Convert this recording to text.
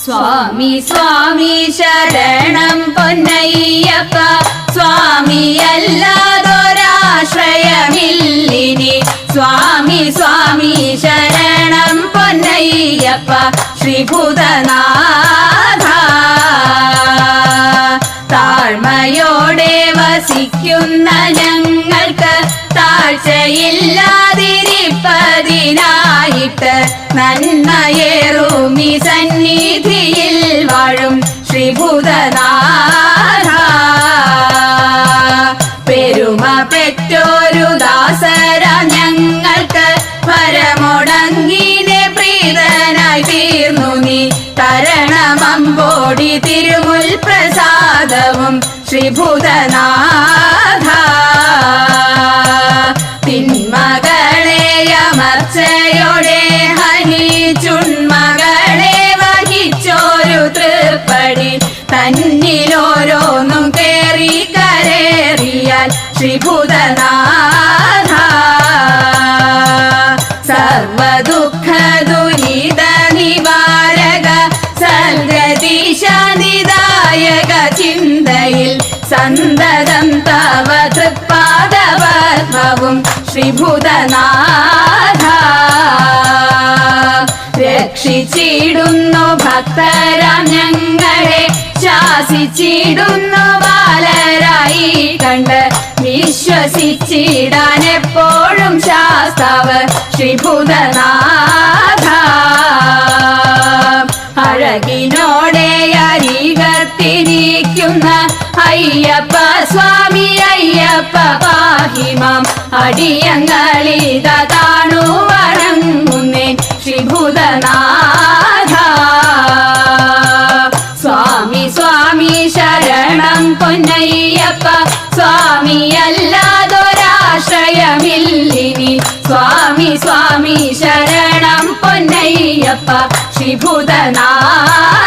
സ്വാമി സ്വാമി ശരണം പൊന്നയ്യപ്പ സ്വാമി അല്ലാതൊരാശ്രയമില്ലിനി സ്വാമി സ്വാമി ശരണം പൊന്നയ്യപ്പ ശ്രീഭൂതനാഥ താഴ്മയോടെ വസിക്കുന്ന ഞങ്ങൾക്ക് താഴ്ചയില്ലാതിരിപ്പതിനായിട്ട് നന്മയേറുമി സന്നിധിയിൽ വാഴും ശ്രീഭൂതനാഥ പെരുമ പെറ്റോരു ദാസര ഞങ്ങൾക്ക് പരമുടങ്ങിനെ പ്രീതനായി തീർന്നു നീ തരണമമ്പോടി തിരുമുൽ പ്രസാദവും ശ്രീഭൂതനാഥ തിന്മകളെ അമർച്ചയോടെ ഹനിച്ചുൺമകളെ വഹിച്ചോരു തൃപ്പടി തന്നിലോരോന്നും കേറി കരേറിയാൽ ശ്രീഭൂതനാഥ സർവദുഃഖ ദുരിത നിവാരക സൽഗതിശാനിദായക ചിന്തയിൽ സന്തതം തവ തൃപ്പാദപദ്മവും ശ്രീഭൂതനാഥ രക്ഷിച്ചിടുന്നു ഭക്തരാം ഞങ്ങളെ ശാസിച്ചിടുന്നു ബാലരായി കണ്ട് വിശ്വസിച്ചിടാൻ എപ്പോഴും ശാസ്താവ് ശ്രീഭൂതനാഥ അഴകിനോടെ അരികത്തിരിക്കുന്ന അയ്യപ്പ സ്വാമി അയ്യപ്പ പാഹിമാം അടിയങ്ങളിത താണു വണങ്ങുന്നേൻ ശ്രീഭൂതനാഥ സ്വാമി സ്വാമി ശരണം പൊന്നയ്യപ്പ സ്വാമി അല്ലാതൊരാശ്രയമില്ലിനി സ്വാമി സ്വാമി ശരണം പൊന്നയ്യപ്പ ശ്രീഭൂതനാഥ